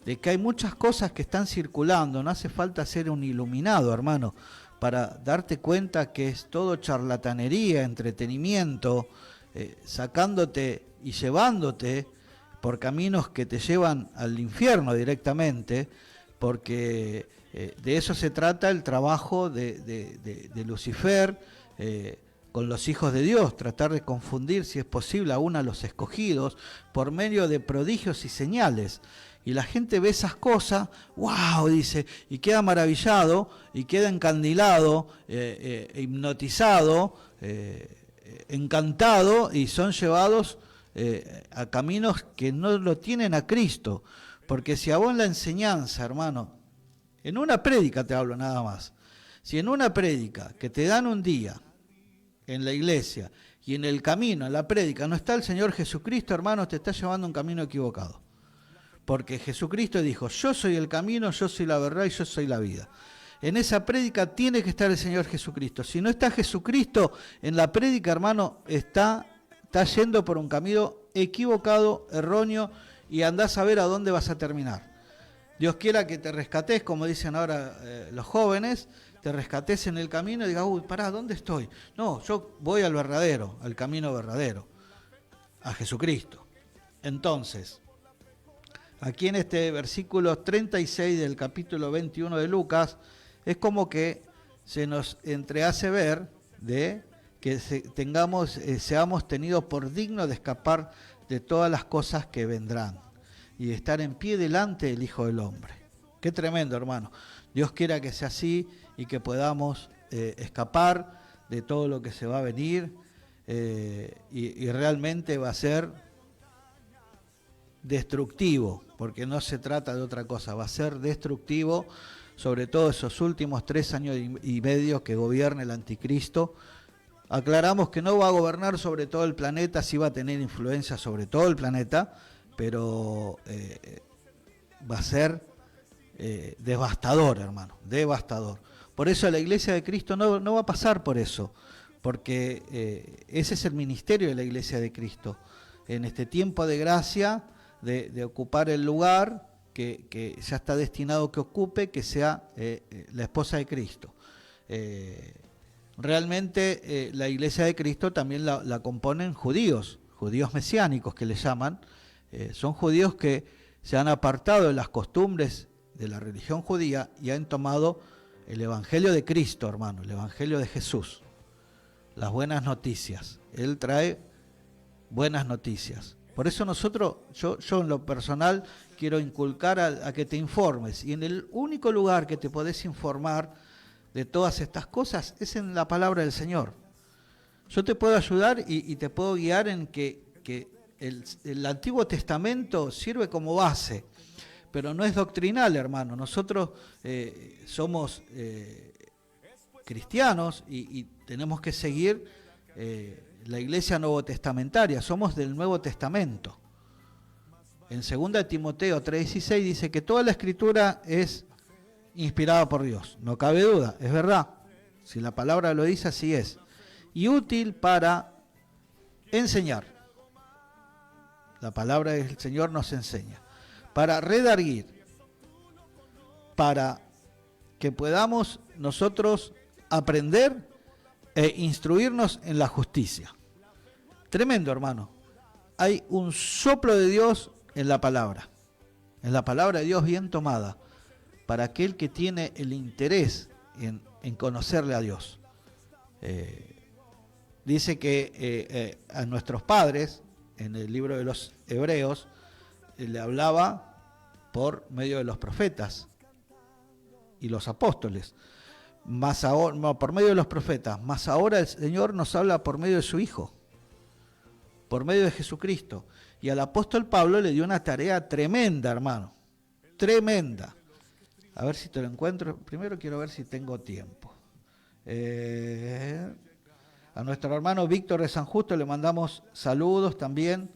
de que hay muchas cosas que están circulando. No hace falta ser un iluminado, hermano, para darte cuenta que es todo charlatanería, entretenimiento, sacándote y llevándote por caminos que te llevan al infierno directamente, porque de eso se trata el trabajo de Lucifer, con los hijos de Dios, tratar de confundir, si es posible, aún a los escogidos, por medio de prodigios y señales. Y la gente ve esas cosas, wow, dice, y queda maravillado, y queda encandilado, hipnotizado, encantado, y son llevados a caminos que no lo tienen a Cristo. Porque si a vos en la enseñanza, hermano, en una prédica te hablo nada más, si en una prédica que te dan un día, en la iglesia, y en el camino, en la prédica, no está el Señor Jesucristo, hermano, te está llevando un camino equivocado. Porque Jesucristo dijo: yo soy el camino, yo soy la verdad y yo soy la vida. En esa prédica tiene que estar el Señor Jesucristo. Si no está Jesucristo en la prédica, hermano, está estás yendo por un camino equivocado, erróneo, y andás a ver a dónde vas a terminar. Dios quiera que te rescates, como dicen ahora los jóvenes, te rescates en el camino y digas, uy, pará, ¿dónde estoy? No, yo voy al verdadero, al camino verdadero, a Jesucristo. Entonces, aquí en este versículo 36 del capítulo 21 de Lucas, es como que se nos entrehace ver de que seamos tenidos por dignos de escapar de todas las cosas que vendrán y de estar en pie delante del Hijo del Hombre. Qué tremendo, hermano. Dios quiera que sea así y que podamos escapar de todo lo que se va a venir y realmente va a ser destructivo, porque no se trata de otra cosa, va a ser destructivo, sobre todo esos últimos 3 años y medio que gobierne el anticristo. Aclaramos que no va a gobernar sobre todo el planeta, sí va a tener influencia sobre todo el planeta, pero va a ser devastador, hermano, devastador. Por eso la Iglesia de Cristo no va a pasar por eso, porque ese es el ministerio de la Iglesia de Cristo, en este tiempo de gracia, de ocupar el lugar que ya está destinado que ocupe, que sea la esposa de Cristo. Realmente la Iglesia de Cristo también la componen judíos mesiánicos que le llaman, son judíos que se han apartado de las costumbres de la religión judía y han tomado el Evangelio de Cristo, hermano, el Evangelio de Jesús, las buenas noticias. Él trae buenas noticias. Por eso yo en lo personal quiero inculcar a que te informes, y en el único lugar que te podés informar de todas estas cosas es en la palabra del Señor. Yo te puedo ayudar y te puedo guiar en que el Antiguo Testamento sirve como base, pero no es doctrinal, hermano. Nosotros somos cristianos y tenemos que seguir la Iglesia Nuevo Testamentaria, somos del Nuevo Testamento. En 2 Timoteo 3:16 dice que toda la Escritura es inspirada por Dios, no cabe duda, es verdad. Si la palabra lo dice, así es. Y útil para enseñar. La palabra del Señor nos enseña. Para redarguir. Para que podamos nosotros aprender e instruirnos en la justicia. Tremendo, hermano. Hay un soplo de Dios en la palabra de Dios bien tomada, para aquel que tiene el interés en conocerle a Dios. Dice que a nuestros padres, en el libro de los Hebreos, le hablaba por medio de los profetas y los apóstoles, más ahora, no, por medio de los profetas, más ahora el Señor nos habla por medio de su Hijo, por medio de Jesucristo. Y al apóstol Pablo le dio una tarea tremenda, hermano, tremenda. A ver si te lo encuentro. Primero quiero ver si tengo tiempo. A nuestro hermano Víctor de San Justo le mandamos saludos también.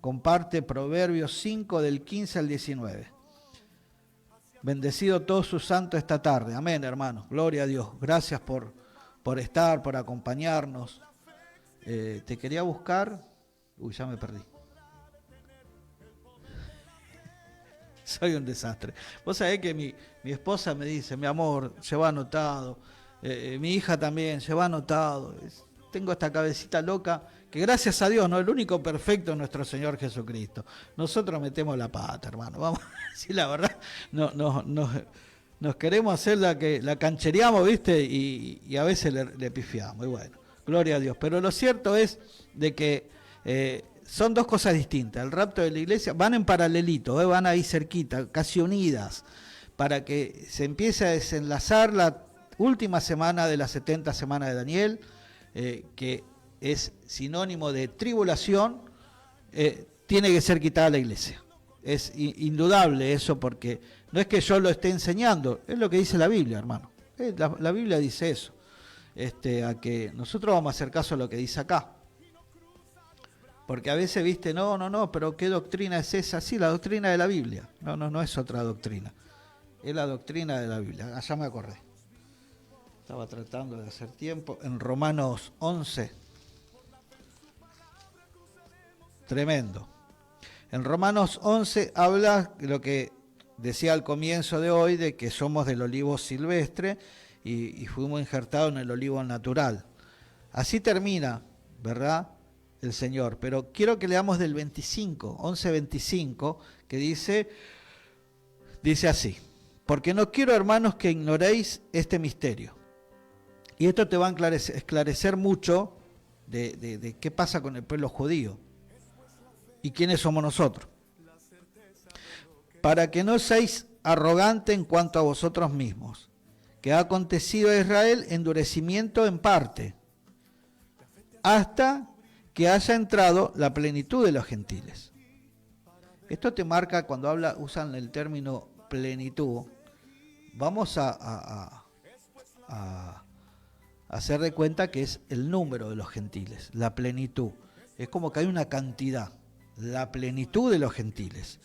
Comparte Proverbios 5 del 15 al 19. Bendecido todo su santo esta tarde. Amén, hermano. Gloria a Dios. Gracias por estar, por acompañarnos. Te quería buscar. Uy, ya me perdí. Soy un desastre. Vos sabés que mi esposa me dice, mi amor, lleva anotado. Mi hija también, lleva anotado. Tengo esta cabecita loca, que gracias a Dios, no, el único perfecto es nuestro Señor Jesucristo. Nosotros metemos la pata, hermano. Vamos a decir la verdad. Nos queremos hacer la canchereamos, ¿viste? Y a veces le pifiamos. Y bueno, gloria a Dios. Pero lo cierto es de que son dos cosas distintas. El rapto de la iglesia van en paralelito, van ahí cerquita, casi unidas, para que se empiece a desenlazar la última semana de las 70 semanas de Daniel, que es sinónimo de tribulación, tiene que ser quitada la iglesia. Es indudable eso, porque no es que yo lo esté enseñando, es lo que dice la Biblia, hermano. La Biblia dice eso, a que nosotros vamos a hacer caso a lo que dice acá. Porque a veces, viste, no, pero ¿qué doctrina es esa? Sí, la doctrina de la Biblia. No es otra doctrina. Es la doctrina de la Biblia. Ya me acordé. Estaba tratando de hacer tiempo. En Romanos 11. Tremendo. En Romanos 11 habla de lo que decía al comienzo de hoy, de que somos del olivo silvestre y fuimos injertados en el olivo natural. Así termina, ¿verdad?, el Señor. Pero quiero que leamos del 25, 11:25, que dice así: porque no quiero, hermanos, que ignoréis este misterio. Y esto te va a esclarecer mucho de qué pasa con el pueblo judío y quiénes somos nosotros. Para que no seáis arrogantes en cuanto a vosotros mismos, que ha acontecido a Israel endurecimiento en parte, hasta que haya entrado la plenitud de los gentiles. Esto te marca, cuando usan el término plenitud, vamos a hacer de cuenta que es el número de los gentiles, la plenitud. Es como que hay una cantidad, la plenitud de los gentiles.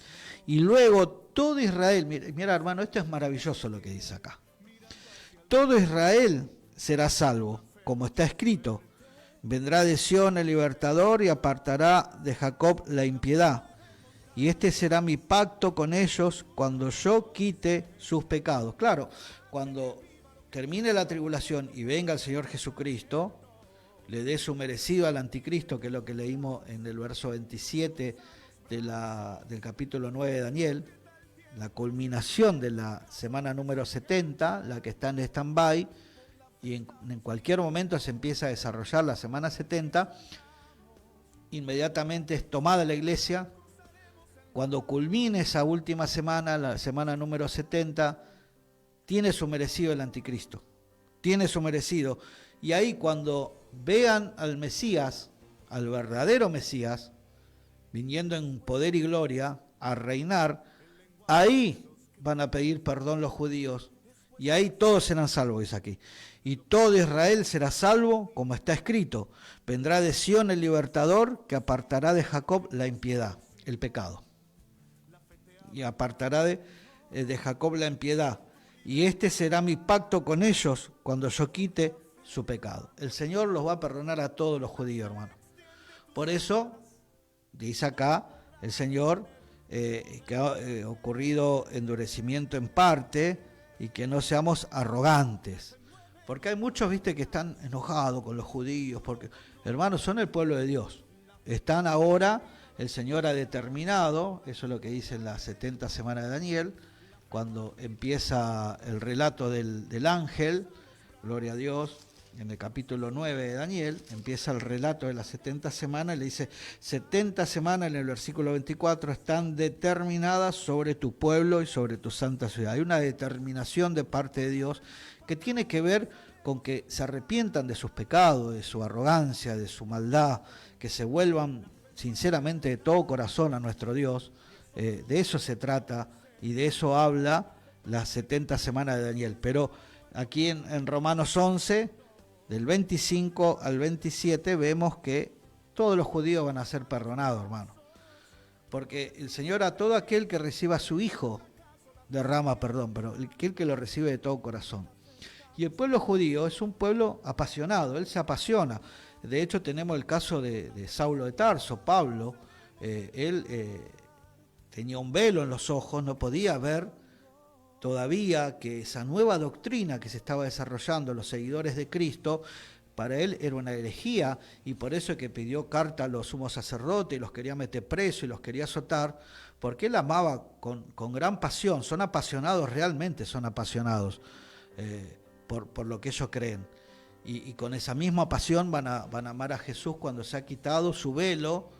Y luego todo Israel, mira hermano, esto es maravilloso lo que dice acá. Todo Israel será salvo, como está escrito: vendrá de Sión el libertador y apartará de Jacob la impiedad. Y este será mi pacto con ellos cuando yo quite sus pecados. Claro, cuando termine la tribulación y venga el Señor Jesucristo, le dé su merecido al anticristo, que es lo que leímos en el verso 27 del capítulo 9 de Daniel, la culminación de la semana número 70, la que está en stand-by, y en cualquier momento se empieza a desarrollar la semana 70, inmediatamente es tomada la iglesia. Cuando culmine esa última semana, la semana número 70, tiene su merecido el anticristo, tiene su merecido. Y ahí cuando vean al Mesías, al verdadero Mesías, viniendo en poder y gloria a reinar, ahí van a pedir perdón los judíos, y ahí todos serán salvos, dice aquí. Y todo Israel será salvo, como está escrito: vendrá de Sión el libertador, que apartará de Jacob la impiedad, el pecado. Y apartará de Jacob la impiedad. Y este será mi pacto con ellos cuando yo quite su pecado. El Señor los va a perdonar a todos los judíos, hermano. Por eso, dice acá el Señor, que ha ocurrido endurecimiento en parte, y que no seamos arrogantes. Porque hay muchos, viste, que están enojados con los judíos, porque, hermanos, son el pueblo de Dios. Están ahora, el Señor ha determinado, eso es lo que dice en la 70 semana de Daniel, cuando empieza el relato del ángel, gloria a Dios, en el capítulo 9 de Daniel, empieza el relato de las 70 semanas, y le dice: 70 semanas, en el versículo 24, están determinadas sobre tu pueblo y sobre tu santa ciudad. Hay una determinación de parte de Dios que tiene que ver con que se arrepientan de sus pecados, de su arrogancia, de su maldad, que se vuelvan sinceramente de todo corazón a nuestro Dios. De eso se trata, y de eso habla las 70 semanas de Daniel. Pero aquí en Romanos 11, del 25 al 27, vemos que todos los judíos van a ser perdonados, hermano. Porque el Señor, a todo aquel que reciba a su Hijo, derrama perdón, pero aquel que lo recibe de todo corazón. Y el pueblo judío es un pueblo apasionado, él se apasiona. De hecho, tenemos el caso de Saulo de Tarso, Pablo. Él tenía un velo en los ojos, no podía ver todavía que esa nueva doctrina que se estaba desarrollando, los seguidores de Cristo, para él era una herejía, y por eso es que pidió carta a los sumos sacerdotes, y los quería meter presos y los quería azotar, porque él amaba con gran pasión. Son apasionados, realmente son apasionados por lo que ellos creen. Y con esa misma pasión van a amar a Jesús cuando se ha quitado su velo,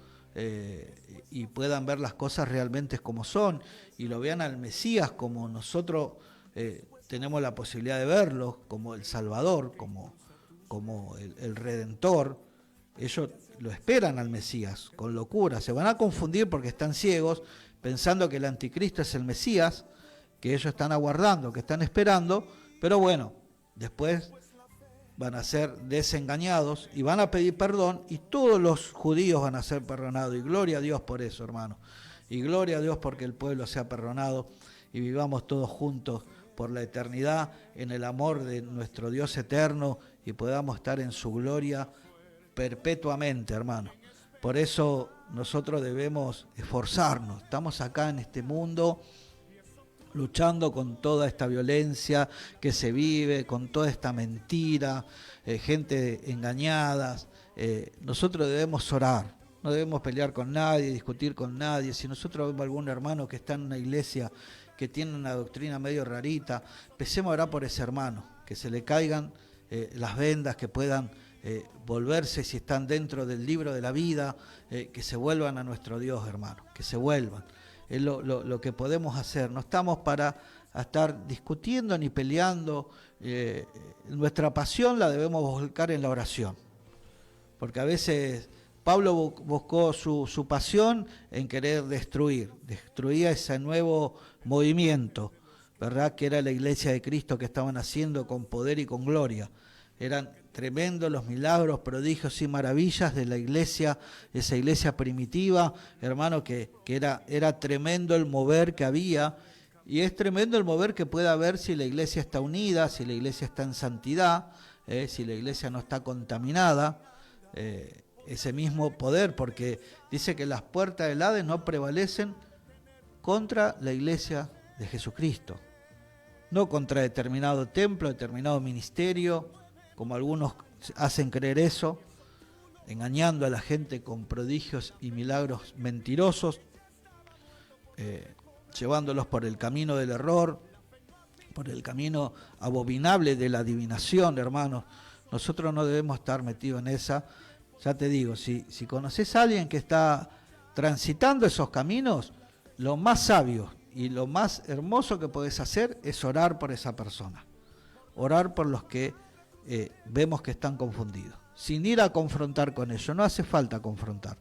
y puedan ver las cosas realmente como son, y lo vean al Mesías como nosotros tenemos la posibilidad de verlo, como el Salvador, como el Redentor. Ellos lo esperan al Mesías con locura. Se van a confundir porque están ciegos, pensando que el anticristo es el Mesías, que ellos están aguardando, que están esperando, pero bueno, después van a ser desengañados y van a pedir perdón, y todos los judíos van a ser perdonados, y gloria a Dios por eso, hermano, y gloria a Dios porque el pueblo sea perdonado, y vivamos todos juntos por la eternidad en el amor de nuestro Dios eterno, y podamos estar en su gloria perpetuamente, hermano. Por eso nosotros debemos esforzarnos. Estamos acá en este mundo luchando con toda esta violencia que se vive, con toda esta mentira, gente engañada. Nosotros debemos orar, no debemos pelear con nadie, discutir con nadie. Si nosotros vemos algún hermano que está en una iglesia que tiene una doctrina medio rarita, empecemos a orar por ese hermano, que se le caigan las vendas, que puedan volverse, si están dentro del libro de la vida, que se vuelvan a nuestro Dios, hermano, que se vuelvan. Es lo que podemos hacer. No estamos para estar discutiendo ni peleando. Nuestra pasión la debemos volcar en la oración, porque a veces Pablo buscó su pasión en querer destruía ese nuevo movimiento, ¿verdad? Que era la iglesia de Cristo que estaban haciendo con poder y con gloria. Eran tremendos los milagros, prodigios y maravillas de la iglesia, esa iglesia primitiva, hermano, que era tremendo el mover que había, y es tremendo el mover que puede haber si la iglesia está unida, si la iglesia está en santidad, si la iglesia no está contaminada, ese mismo poder, porque dice que las puertas del Hades no prevalecen contra la iglesia de Jesucristo, no contra determinado templo, determinado ministerio, como algunos hacen creer eso, engañando a la gente con prodigios y milagros mentirosos, llevándolos por el camino del error, por el camino abominable de la adivinación, hermanos. Nosotros no debemos estar metidos en esa. Ya te digo, si conoces a alguien que está transitando esos caminos, lo más sabio y lo más hermoso que podés hacer es orar por esa persona. Orar por los que vemos que están confundidos, sin ir a confrontar con ellos. No hace falta confrontar,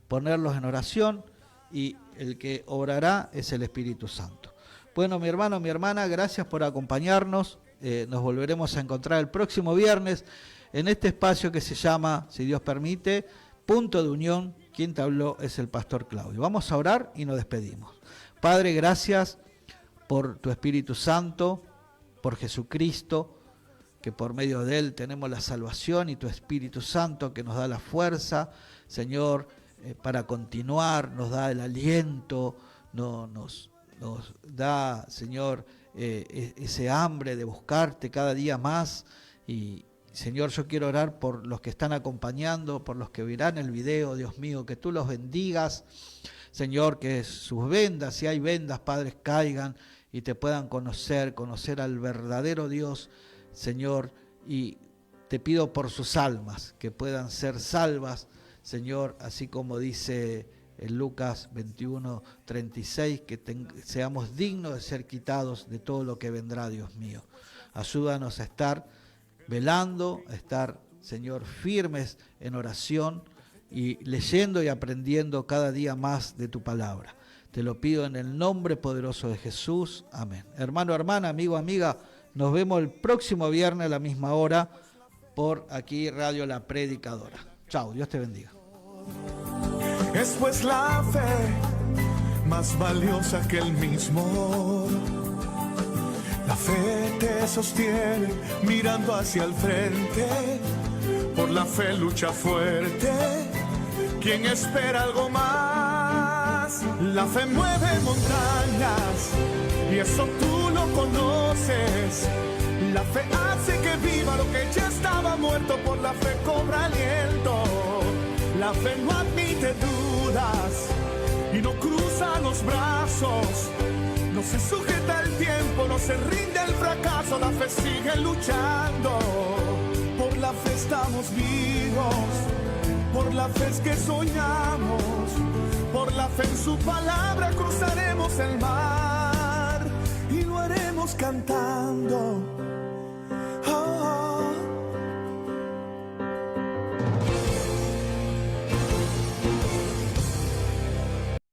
ponerlos en oración, y el que obrará es el Espíritu Santo. Bueno, mi hermano, mi hermana, gracias por acompañarnos. Nos volveremos a encontrar el próximo viernes en este espacio que se llama, si Dios permite, Punto de Unión. Quien te habló es el pastor Claudio. Vamos a orar y nos despedimos. Padre, gracias por tu Espíritu Santo, por Jesucristo, que por medio de Él tenemos la salvación, y tu Espíritu Santo que nos da la fuerza, Señor, para continuar, nos da el aliento, nos da, Señor, ese hambre de buscarte cada día más. Y Señor, yo quiero orar por los que están acompañando, por los que verán el video, Dios mío, que tú los bendigas, Señor, que sus vendas, si hay vendas, Padres, caigan y te puedan conocer al verdadero Dios, Señor, y te pido por sus almas, que puedan ser salvas, Señor, así como dice en Lucas 21:36, que seamos dignos de ser quitados de todo lo que vendrá, Dios mío. Ayúdanos a estar velando, a estar, Señor, firmes en oración y leyendo y aprendiendo cada día más de tu palabra. Te lo pido en el nombre poderoso de Jesús. Amén. Hermano, hermana, amigo, amiga, nos vemos el próximo viernes a la misma hora por aquí Radio La Predicadora. Chao, Dios te bendiga. Es pues la fe más valiosa que el mismo oro. La fe te sostiene mirando hacia el frente. Por la fe lucha fuerte. ¿Quién espera algo más? La fe mueve montañas y eso tú lo conoces. La fe hace que viva lo que ya estaba muerto. Por la fe cobra aliento. La fe no admite dudas y no cruza los brazos. No se sujeta el tiempo, no se rinde el fracaso. La fe sigue luchando. Por la fe estamos vivos. Por la fe es que soñamos. Por la fe en su palabra cruzaremos el mar y lo haremos cantando.